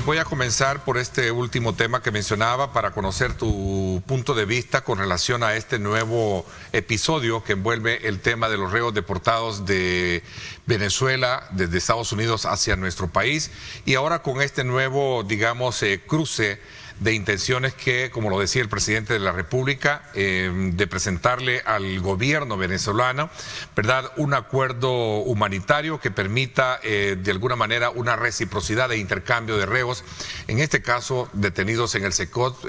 voy a comenzar por este último tema que mencionaba para conocer tu punto de vista con relación a este nuevo episodio que envuelve el tema de los reos deportados de Venezuela desde Estados Unidos hacia nuestro país y ahora con este nuevo, digamos, cruce de intenciones que, como lo decía el presidente de la República, de presentarle al gobierno venezolano, ¿verdad?, un acuerdo humanitario que permita de alguna manera una reciprocidad de intercambio de reos, en este caso detenidos en el SECOT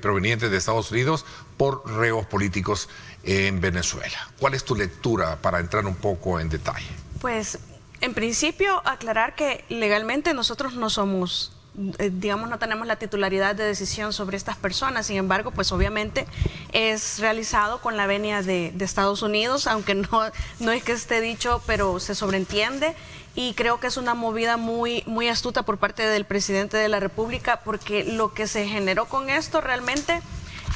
provenientes de Estados Unidos por reos políticos en Venezuela. ¿Cuál es tu lectura para entrar un poco en detalle? Pues, en principio, aclarar que legalmente nosotros no somos... digamos, no tenemos la titularidad de decisión sobre estas personas, sin embargo, pues obviamente es realizado con la venia de Estados Unidos, aunque no es que esté dicho, pero se sobreentiende, y creo que es una movida muy astuta por parte del presidente de la República, porque lo que se generó con esto realmente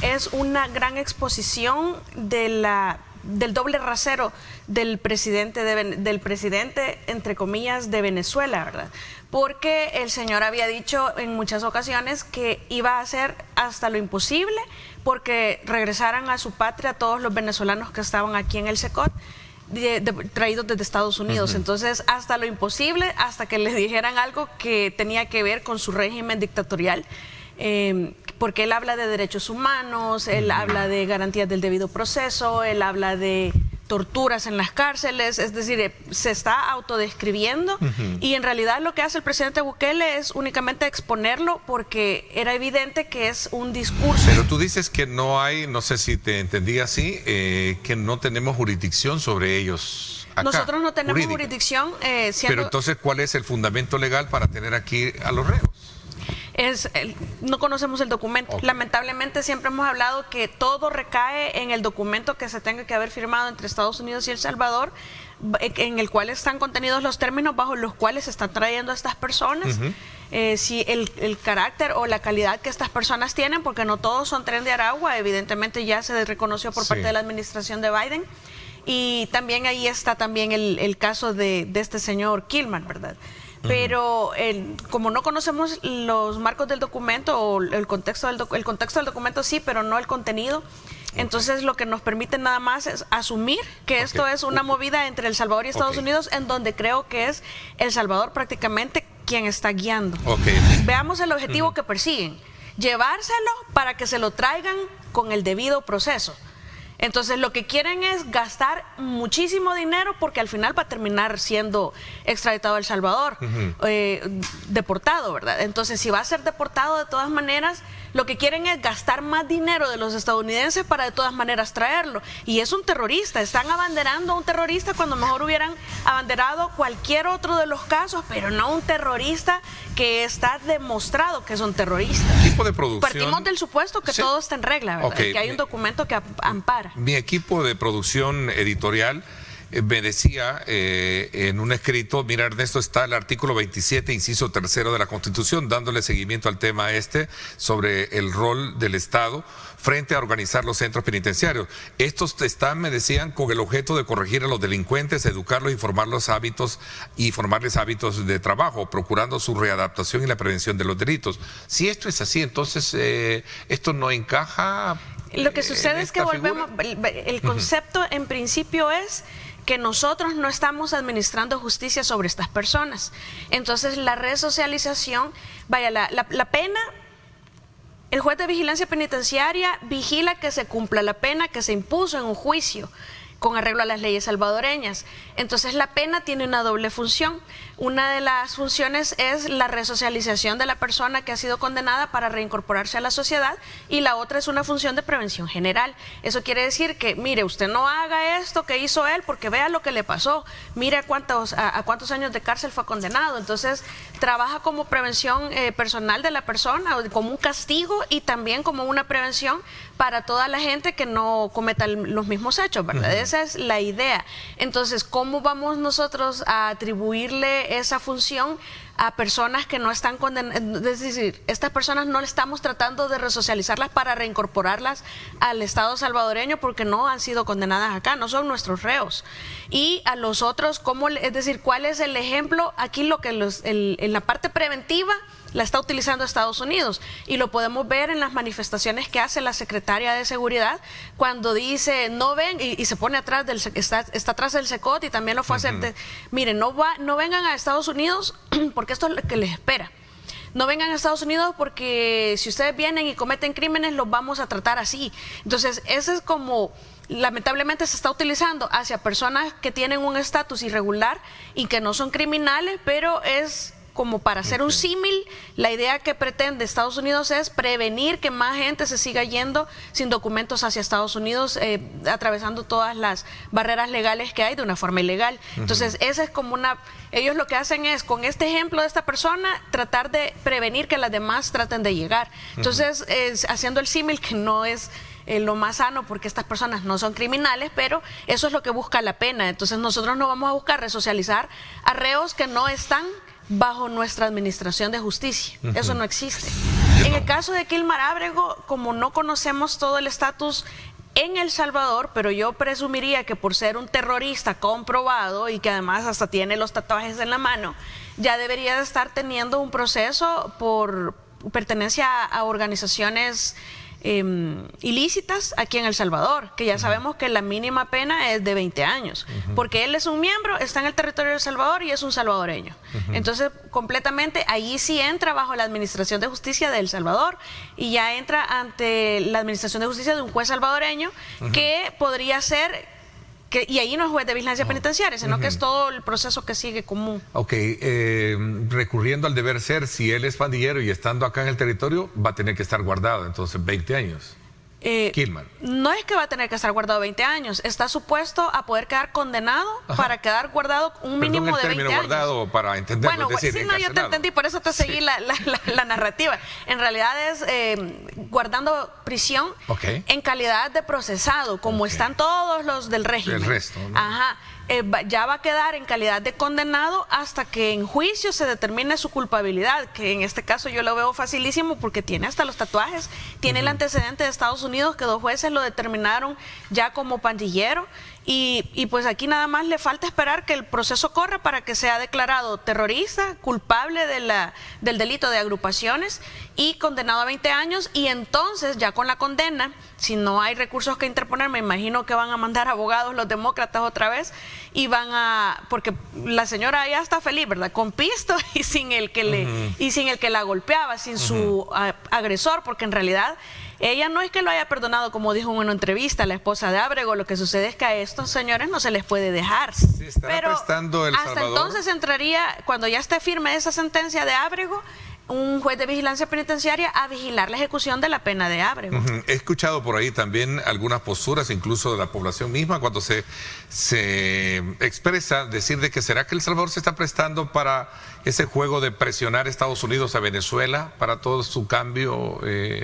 es una gran exposición del doble rasero del presidente, entre comillas, de Venezuela, ¿verdad? Porque el señor había dicho en muchas ocasiones que iba a hacer hasta lo imposible porque regresaran a su patria todos los venezolanos que estaban aquí en el SECOT, traídos desde Estados Unidos. Entonces, hasta lo imposible, hasta que le dijeran algo que tenía que ver con su régimen dictatorial. Porque él habla de derechos humanos, él habla de garantías del debido proceso, él habla de torturas en las cárceles, es decir, se está autodescribiendo y en realidad lo que hace el presidente Bukele es únicamente exponerlo porque era evidente que es un discurso. Pero tú dices que no hay, no sé si te entendí así, que no tenemos jurisdicción sobre ellos acá. Nosotros no tenemos jurisdicción. Pero entonces, ¿cuál es el fundamento legal para tener aquí a los reos? No conocemos el documento. Okay. Lamentablemente siempre hemos hablado que todo recae en el documento que se tenga que haber firmado entre Estados Unidos y El Salvador, en el cual están contenidos los términos bajo los cuales se están trayendo a estas personas, si el carácter o la calidad que estas personas tienen, porque no todos son Tren de Aragua, evidentemente ya se reconoció por parte de la administración de Biden, y también ahí está también el caso de este señor Kilman, ¿verdad? Pero como no conocemos los marcos del documento o el contexto del documento sí, pero no el contenido, entonces lo que nos permite nada más es asumir que esto es una movida entre El Salvador y Estados Unidos, en donde creo que es El Salvador prácticamente quien está guiando. Veamos el objetivo que persiguen: llevárselo para que se lo traigan con el debido proceso. Entonces lo que quieren es gastar muchísimo dinero porque al final va a terminar siendo extraditado a El Salvador, deportado, ¿verdad? Entonces si va a ser deportado de todas maneras, lo que quieren es gastar más dinero de los estadounidenses para de todas maneras traerlo. Y es un terrorista, están abanderando a un terrorista cuando mejor hubieran abanderado cualquier otro de los casos, pero no un terrorista que está demostrado que es un terrorista. ¿Qué tipo de producción? Partimos del supuesto que todo está en regla, ¿verdad? Que hay un documento que ampara. Mi equipo de producción editorial me decía en un escrito, mira Ernesto, está el artículo 27, inciso 3 de la Constitución, dándole seguimiento al tema sobre el rol del Estado frente a organizar los centros penitenciarios. Estos están, me decían, con el objeto de corregir a los delincuentes, educarlos y formarles hábitos de trabajo, procurando su readaptación y la prevención de los delitos. Si esto es así, entonces esto no encaja. Lo que sucede es que volvemos, el concepto en principio es que nosotros no estamos administrando justicia sobre estas personas. Entonces la resocialización, la pena, el juez de vigilancia penitenciaria vigila que se cumpla la pena que se impuso en un juicio con arreglo a las leyes salvadoreñas. Entonces la pena tiene una doble función. Una de las funciones es la resocialización de la persona que ha sido condenada para reincorporarse a la sociedad, y la otra es una función de prevención general. Eso quiere decir que, mire, usted no haga esto que hizo él porque vea lo que le pasó, mire a cuántos años de cárcel fue condenado. Entonces trabaja como prevención personal de la persona, como un castigo y también como una prevención para toda la gente que no cometa los mismos hechos, ¿verdad? Esa es la idea. Entonces, ¿cómo vamos nosotros a atribuirle esa función a personas que no están condenadas, es decir, estas personas no estamos tratando de resocializarlas para reincorporarlas al Estado salvadoreño porque no han sido condenadas acá, no son nuestros reos. Y a los otros, ¿cómo, es decir, cuál es el ejemplo? Aquí lo que en la parte preventiva la está utilizando Estados Unidos y lo podemos ver en las manifestaciones que hace la secretaria de Seguridad cuando dice no ven y se pone atrás está atrás del CECOT y también lo fue a hacer miren, no vengan a Estados Unidos porque esto es lo que les espera. No vengan a Estados Unidos porque si ustedes vienen y cometen crímenes los vamos a tratar así. Entonces, ese es como lamentablemente se está utilizando hacia personas que tienen un estatus irregular y que no son criminales, pero es como para hacer un símil, la idea que pretende Estados Unidos es prevenir que más gente se siga yendo sin documentos hacia Estados Unidos, atravesando todas las barreras legales que hay de una forma ilegal. Entonces, esa es como ellos lo que hacen es, con este ejemplo de esta persona, tratar de prevenir que las demás traten de llegar. Entonces, haciendo el símil que no es lo más sano porque estas personas no son criminales, pero eso es lo que busca la pena. Entonces, nosotros no vamos a buscar resocializar a reos que no están bajo nuestra administración de justicia. Eso no existe. En el caso de Kilmar Ábrego, como no conocemos todo el estatus en El Salvador, pero yo presumiría que por ser un terrorista comprobado y que además hasta tiene los tatuajes en la mano, ya debería de estar teniendo un proceso por pertenencia a organizaciones ilícitas aquí en El Salvador, que ya sabemos que la mínima pena es de 20 años, porque él es un miembro, está en el territorio de El Salvador y es un salvadoreño. Entonces, completamente, allí sí entra bajo la Administración de Justicia de El Salvador y ya entra ante la Administración de Justicia de un juez salvadoreño que podría ser... y ahí no es juez de vigilancia penitenciaria, sino que es todo el proceso que sigue común. Ok, recurriendo al deber ser, si él es pandillero y estando acá en el territorio, va a tener que estar guardado, entonces 20 años. Kilmar. No es que va a tener que estar guardado 20 años, está supuesto a poder quedar condenado para quedar guardado un mínimo de 20 años. Guardado para entenderlo, bueno, es decir, sí, no, yo te entendí, por eso te seguí la narrativa. En realidad es guardando prisión en calidad de procesado, como están todos los del régimen. El resto, ¿no? Ajá. Ya va a quedar en calidad de condenado hasta que en juicio se determine su culpabilidad, que en este caso yo lo veo facilísimo porque tiene hasta los tatuajes, tiene el antecedente de Estados Unidos que 2 jueces lo determinaron ya como pandillero y pues aquí nada más le falta esperar que el proceso corra para que sea declarado terrorista, culpable del delito de agrupaciones y condenado a 20 años y entonces ya con la condena, si no hay recursos que interponer, me imagino que van a mandar abogados los demócratas otra vez y porque la señora ya está feliz, ¿verdad? Con pisto y sin el que la golpeaba, sin su agresor, porque en realidad ella no es que lo haya perdonado, como dijo en una entrevista la esposa de Ábrego, lo que sucede es que a estos señores no se les puede dejar. Sí, pero hasta entonces entraría, cuando ya esté firme esa sentencia de Ábrego, un juez de vigilancia penitenciaria a vigilar la ejecución de la pena de Ábrego. He escuchado por ahí también algunas posturas, incluso de la población misma, cuando se expresa decir de que será que El Salvador se está prestando para ese juego de presionar a Estados Unidos a Venezuela para todo su cambio,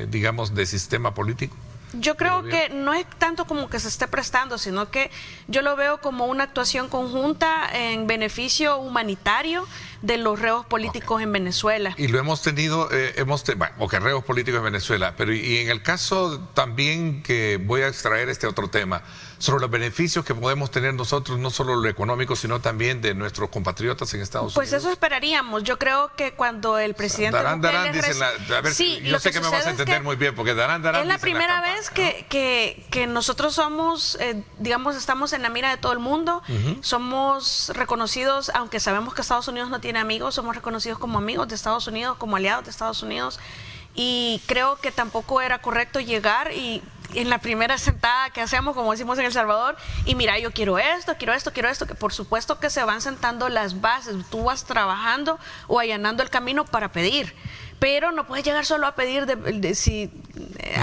digamos, de sistema político. Yo creo que no es tanto como que se esté prestando, sino que yo lo veo como una actuación conjunta en beneficio humanitario de los reos políticos en Venezuela. Y lo hemos tenido, reos políticos en Venezuela, pero y en el caso también que voy a extraer este otro tema, sobre los beneficios que podemos tener nosotros, no solo lo económico, sino también de nuestros compatriotas en Estados Unidos. Pues eso esperaríamos. Yo creo que cuando el presidente Darán, dicen a ver, sí, yo sé que me vas a entender muy bien, porque Darán, es la primera vez que nosotros somos, digamos, estamos en la mira de todo el mundo, somos reconocidos, aunque sabemos que Estados Unidos no tiene amigos, somos reconocidos como amigos de Estados Unidos, como aliados de Estados Unidos, y creo que tampoco era correcto llegar y en la primera sentada que hacemos, como decimos en El Salvador, y mira, yo quiero esto, que por supuesto que se van sentando las bases, tú vas trabajando o allanando el camino para pedir, pero no puedes llegar solo a pedir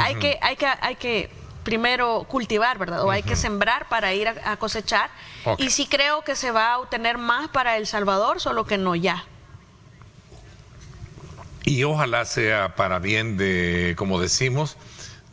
hay que primero cultivar, ¿verdad? O hay que sembrar para ir a cosechar. Y sí creo que se va a obtener más para El Salvador, solo que no ya. Y ojalá sea para bien de, como decimos,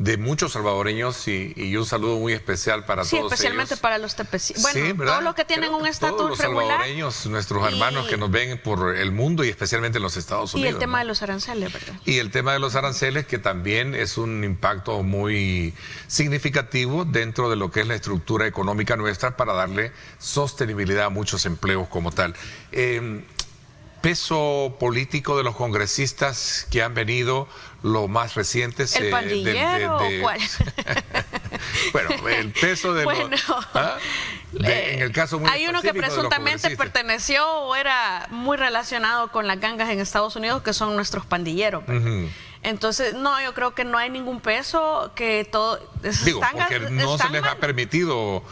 de muchos salvadoreños y un saludo muy especial para todos especialmente ellos. Para los tepecinos. Bueno, Sí, todos los que tienen un estatus regular. Salvadoreños, nuestros hermanos que nos ven por el mundo y especialmente en los Estados Unidos. Y el tema de los aranceles, ¿verdad? Y el tema de los aranceles, que también es un impacto muy significativo dentro de lo que es la estructura económica nuestra para darle sostenibilidad a muchos empleos como tal. Peso político de los congresistas que han venido, los más recientes. ¿El pandillero o cuál? Bueno, el peso de bueno, en el caso muy hay uno que presuntamente perteneció o era muy relacionado con las gangas en Estados Unidos, que son nuestros pandilleros. Entonces, no, yo creo que no hay ningún peso, que todo... Digo, porque no se les ha permitido...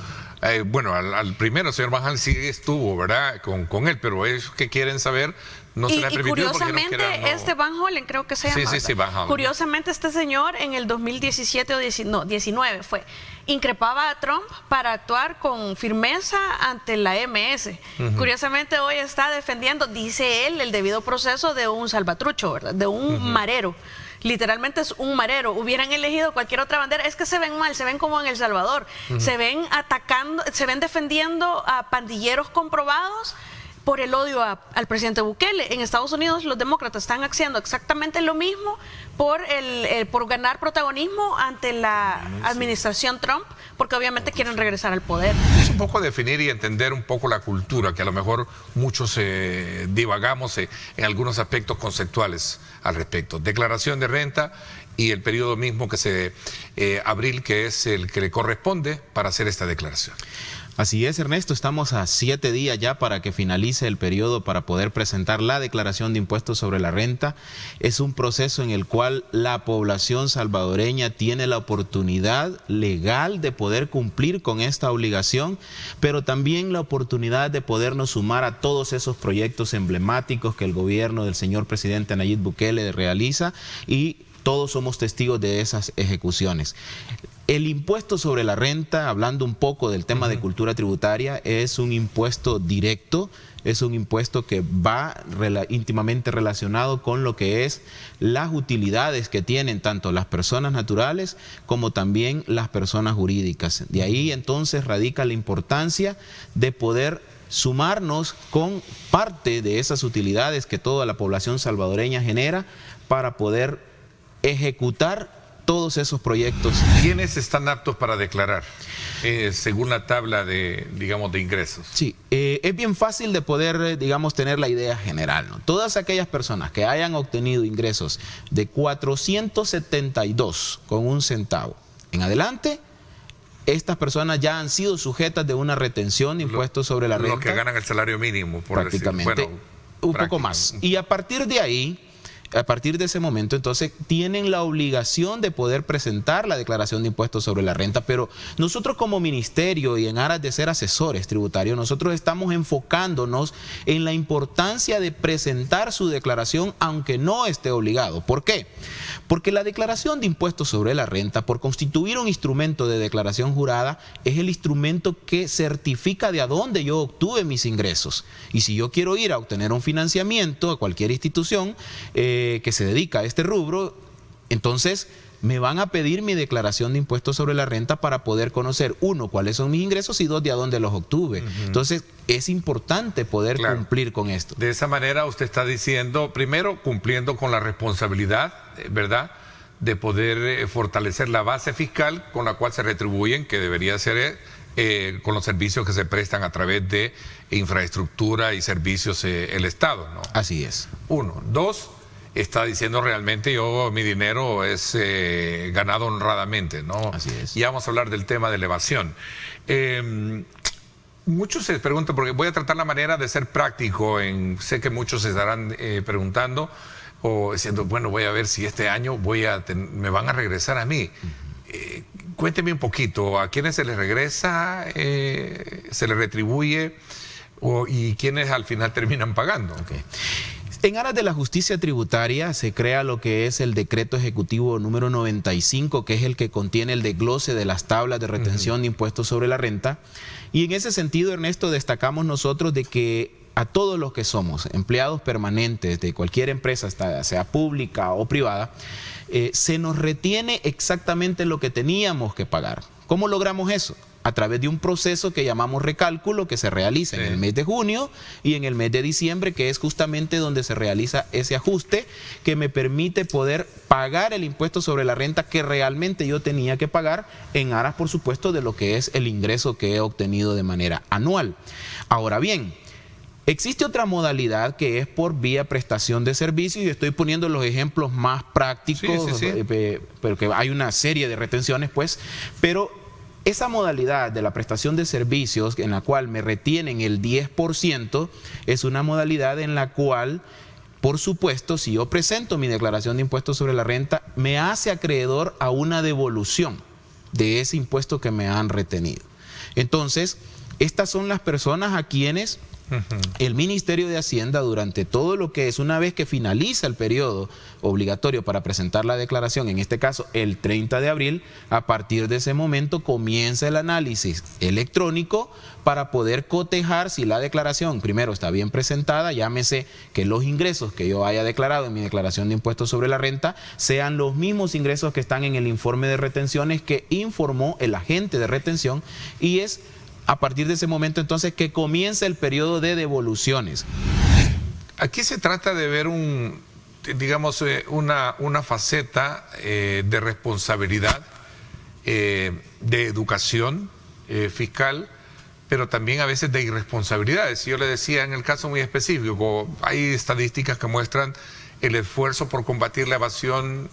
bueno, al primero, señor Banjal sí estuvo, ¿verdad? Con él, pero ellos que quieren saber, no se les ha permitido. Curiosamente, porque no quieran, este Van Hollen, creo que se llama. Sí, Van Hollen. Curiosamente, este señor en el 2017 o 19 increpaba a Trump para actuar con firmeza ante la MS. Curiosamente, hoy está defendiendo, dice él, el debido proceso de un salvatrucho, ¿verdad? De un marero. Literalmente es un marero. Hubieran elegido cualquier otra bandera. Es que se ven mal, se ven como en El Salvador. Se ven atacando, se ven defendiendo a pandilleros comprobados por el odio al presidente Bukele. En Estados Unidos los demócratas están haciendo exactamente lo mismo por ganar protagonismo ante la administración Trump, porque obviamente quieren regresar al poder. Es un poco definir y entender un poco la cultura, que a lo mejor muchos divagamos en algunos aspectos conceptuales al respecto. Declaración de renta y el periodo mismo abril, que es el que le corresponde para hacer esta declaración. Así es, Ernesto, estamos a 7 días ya para que finalice el periodo para poder presentar la declaración de impuestos sobre la renta. Es un proceso en el cual la población salvadoreña tiene la oportunidad legal de poder cumplir con esta obligación, pero también la oportunidad de podernos sumar a todos esos proyectos emblemáticos que el gobierno del señor presidente Nayib Bukele realiza, y todos somos testigos de esas ejecuciones. El impuesto sobre la renta, hablando un poco del tema de cultura tributaria, es un impuesto directo, es un impuesto que va íntimamente relacionado con lo que es las utilidades que tienen tanto las personas naturales como también las personas jurídicas. De ahí entonces radica la importancia de poder sumarnos con parte de esas utilidades que toda la población salvadoreña genera para poder ejecutar todos esos proyectos. ¿Quiénes están aptos para declarar según la tabla de ingresos? Sí, es bien fácil de poder, tener la idea general, ¿no? Todas aquellas personas que hayan obtenido ingresos de 472 con un centavo en adelante, estas personas ya han sido sujetas de una retención de impuestos sobre la renta. Los que ganan el salario mínimo, por prácticamente, decir. Bueno, un poco más. Y a partir de ahí, a partir de ese momento, entonces, tienen la obligación de poder presentar la declaración de impuestos sobre la renta, pero nosotros como ministerio y en aras de ser asesores tributarios, nosotros estamos enfocándonos en la importancia de presentar su declaración aunque no esté obligado. ¿Por qué? Porque la declaración de impuestos sobre la renta, por constituir un instrumento de declaración jurada, es el instrumento que certifica de a dónde yo obtuve mis ingresos. Y si yo quiero ir a obtener un financiamiento a cualquier institución que se dedica a este rubro, entonces me van a pedir mi declaración de impuestos sobre la renta para poder conocer, 1, cuáles son mis ingresos y 2, de a dónde los obtuve. Entonces es importante poder cumplir con esto. De esa manera usted está diciendo, primero, cumpliendo con la responsabilidad, ¿verdad?, de poder fortalecer la base fiscal con la cual se retribuyen, que debería ser con los servicios que se prestan a través de infraestructura y servicios el Estado, ¿no? Así es. 1. 2, está diciendo realmente mi dinero es ganado honradamente, ¿no? Así es. Y vamos a hablar del tema de elevación. Muchos se preguntan, porque voy a tratar la manera de ser práctico, sé que muchos se estarán preguntando o diciendo, bueno, voy a ver si este año me van a regresar a mí. Cuénteme un poquito, ¿a quiénes se les regresa, se les retribuye y quiénes al final terminan pagando? Okay. En aras de la justicia tributaria se crea lo que es el decreto ejecutivo número 95, que es el que contiene el desglose de las tablas de retención de impuestos sobre la renta. Y en ese sentido, Ernesto, destacamos nosotros de que a todos los que somos empleados permanentes de cualquier empresa, sea pública o privada, se nos retiene exactamente lo que teníamos que pagar. ¿Cómo logramos eso? A través de un proceso que llamamos recálculo, que se realiza en el mes de junio y en el mes de diciembre, que es justamente donde se realiza ese ajuste que me permite poder pagar el impuesto sobre la renta que realmente yo tenía que pagar, en aras, por supuesto, de lo que es el ingreso que he obtenido de manera anual. Ahora bien, existe otra modalidad que es por vía prestación de servicio, y estoy poniendo los ejemplos más prácticos, porque hay una serie de retenciones, pues, pero esa modalidad de la prestación de servicios en la cual me retienen el 10% es una modalidad en la cual, por supuesto, si yo presento mi declaración de impuestos sobre la renta, me hace acreedor a una devolución de ese impuesto que me han retenido. Entonces, estas son las personas a quienes el Ministerio de Hacienda, durante todo lo que es, una vez que finaliza el periodo obligatorio para presentar la declaración, en este caso el 30 de abril, a partir de ese momento comienza el análisis electrónico para poder cotejar si la declaración, primero, está bien presentada, llámese que los ingresos que yo haya declarado en mi declaración de impuestos sobre la renta sean los mismos ingresos que están en el informe de retenciones que informó el agente de retención, y es a partir de ese momento entonces que comienza el periodo de devoluciones. Aquí se trata de ver una faceta de responsabilidad, de educación fiscal, pero también a veces de irresponsabilidades. Yo le decía, en el caso muy específico, hay estadísticas que muestran el esfuerzo por combatir la evasión,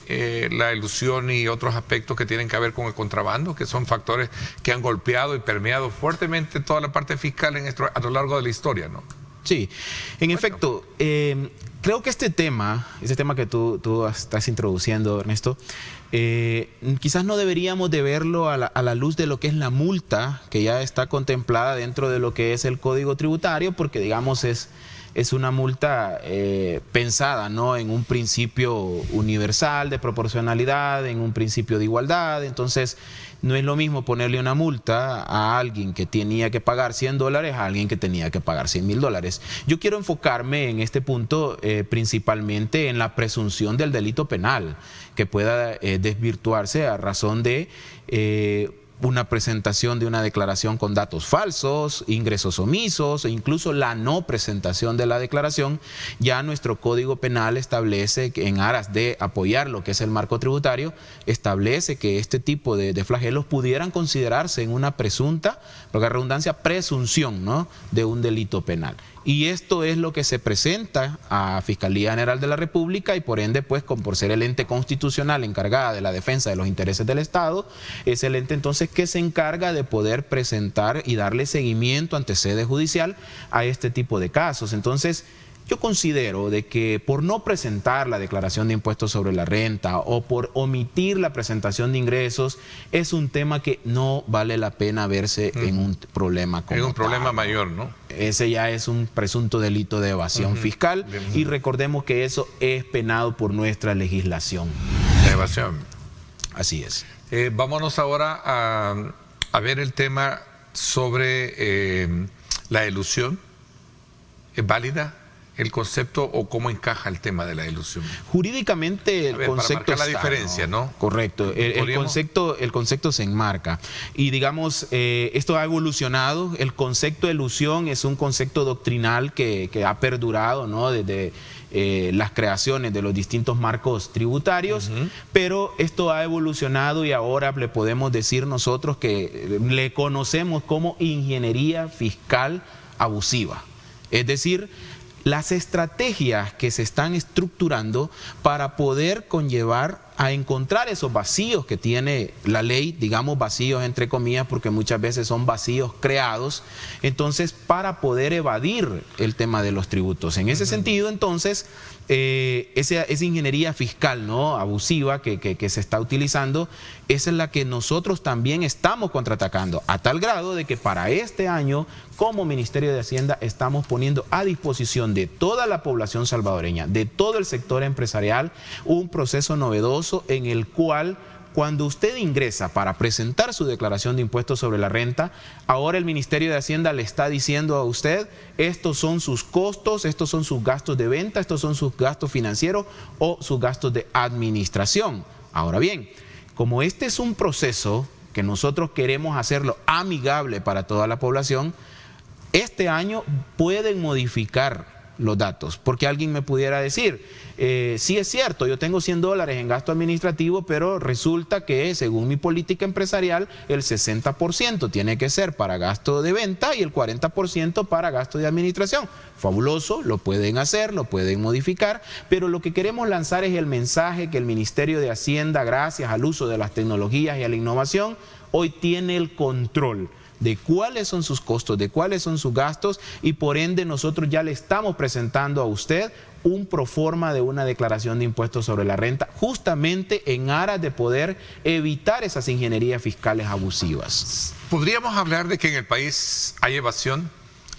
la elusión y otros aspectos que tienen que ver con el contrabando, que son factores que han golpeado y permeado fuertemente toda la parte fiscal a lo largo de la historia, ¿no? Sí, en efecto, creo que este tema que tú estás introduciendo, Ernesto, quizás no deberíamos de verlo a la luz de lo que es la multa que ya está contemplada dentro de lo que es el Código Tributario, porque digamos es una multa pensada, ¿no?, en un principio universal de proporcionalidad, en un principio de igualdad. Entonces no es lo mismo ponerle una multa a alguien que tenía que pagar $100 a alguien que tenía que pagar $100,000. Yo quiero enfocarme en este punto principalmente en la presunción del delito penal, que pueda desvirtuarse a razón de una presentación de una declaración con datos falsos, ingresos omisos e incluso la no presentación de la declaración. Ya nuestro Código Penal establece que, en aras de apoyar lo que es el marco tributario, establece que este tipo de flagelos pudieran considerarse en una presunta, por la redundancia, presunción, ¿no?, de un delito penal. Y esto es lo que se presenta a Fiscalía General de la República, y por ende, pues, por ser el ente constitucional encargada de la defensa de los intereses del Estado, es el ente entonces que se encarga de poder presentar y darle seguimiento ante sede judicial a este tipo de casos. Entonces, yo considero de que por no presentar la declaración de impuestos sobre la renta o por omitir la presentación de ingresos es un tema que no vale la pena verse en un problema como tal. Es un problema tal, mayor, ¿no? Ese ya es un presunto delito de evasión fiscal, y recordemos que eso es penado por nuestra legislación. La evasión. Así es. Vámonos ahora a ver el tema sobre la elusión. ¿Es válida el concepto o cómo encaja el tema de la elusión? Jurídicamente el concepto para marcar la diferencia, ¿no? Correcto, el concepto se enmarca, y digamos, esto ha evolucionado. El concepto de elusión es un concepto doctrinal que ha perdurado, ¿no?, desde las creaciones de los distintos marcos tributarios, pero esto ha evolucionado y ahora le podemos decir nosotros que le conocemos como ingeniería fiscal abusiva. Es decir, las estrategias que se están estructurando para poder conllevar a encontrar esos vacíos que tiene la ley, digamos vacíos entre comillas, porque muchas veces son vacíos creados, entonces para poder evadir el tema de los tributos. En ese sentido, entonces, esa ingeniería fiscal, ¿no?, abusiva que se está utilizando, esa es la que nosotros también estamos contraatacando, a tal grado de que para este año, como Ministerio de Hacienda, estamos poniendo a disposición de toda la población salvadoreña, de todo el sector empresarial, un proceso novedoso en el cual cuando usted ingresa para presentar su declaración de impuestos sobre la renta, ahora el Ministerio de Hacienda le está diciendo a usted, estos son sus costos, estos son sus gastos de venta, estos son sus gastos financieros o sus gastos de administración. Ahora bien, como este es un proceso que nosotros queremos hacerlo amigable para toda la población, este año pueden modificar los datos, porque alguien me pudiera decir, sí es cierto, yo tengo $100 en gasto administrativo, pero resulta que según mi política empresarial, el 60% tiene que ser para gasto de venta y el 40% para gasto de administración. Fabuloso, lo pueden hacer, lo pueden modificar, pero lo que queremos lanzar es el mensaje que el Ministerio de Hacienda, gracias al uso de las tecnologías y a la innovación, hoy tiene el control de cuáles son sus costos, de cuáles son sus gastos, y por ende nosotros ya le estamos presentando a usted un proforma de una declaración de impuestos sobre la renta, justamente en aras de poder evitar esas ingenierías fiscales abusivas. ¿Podríamos hablar de que en el país hay evasión?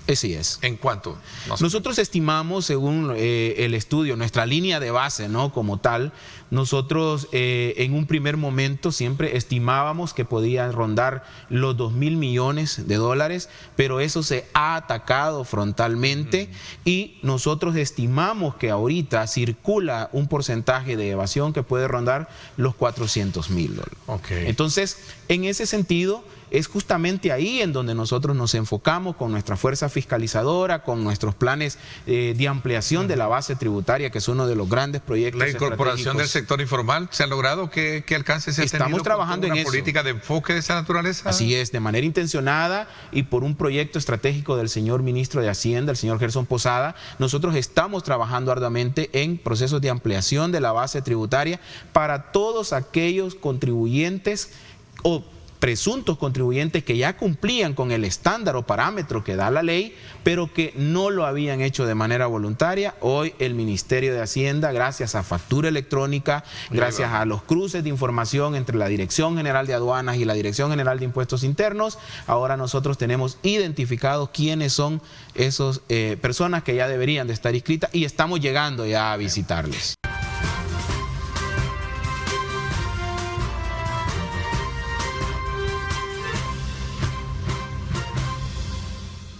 Así es. ¿En cuánto? No sé. Nosotros estimamos, según el estudio, nuestra línea de base, ¿no? Como tal, nosotros en un primer momento siempre estimábamos que podía rondar los 2.000 millones de dólares, pero eso se ha atacado frontalmente y nosotros estimamos que ahorita circula un porcentaje de evasión que puede rondar los 400.000 dólares. Okay. Entonces, en ese sentido, es justamente ahí en donde nosotros nos enfocamos con nuestra fuerza fiscalizadora, con nuestros planes de ampliación de la base tributaria, que es uno de los grandes proyectos. La incorporación del sector informal, ¿se ha logrado que alcance ese Estamos trabajando en eso. ¿Una política de enfoque de esa naturaleza? Así es, de manera intencionada y por un proyecto estratégico del señor ministro de Hacienda, el señor Gerson Posada, nosotros estamos trabajando arduamente en procesos de ampliación de la base tributaria para todos aquellos contribuyentes o presuntos contribuyentes que ya cumplían con el estándar o parámetro que da la ley, pero que no lo habían hecho de manera voluntaria. Hoy el Ministerio de Hacienda, gracias a factura electrónica, gracias a los cruces de información entre la Dirección General de Aduanas y la Dirección General de Impuestos Internos, ahora nosotros tenemos identificados quiénes son esas personas que ya deberían de estar inscritas y estamos llegando ya a visitarles.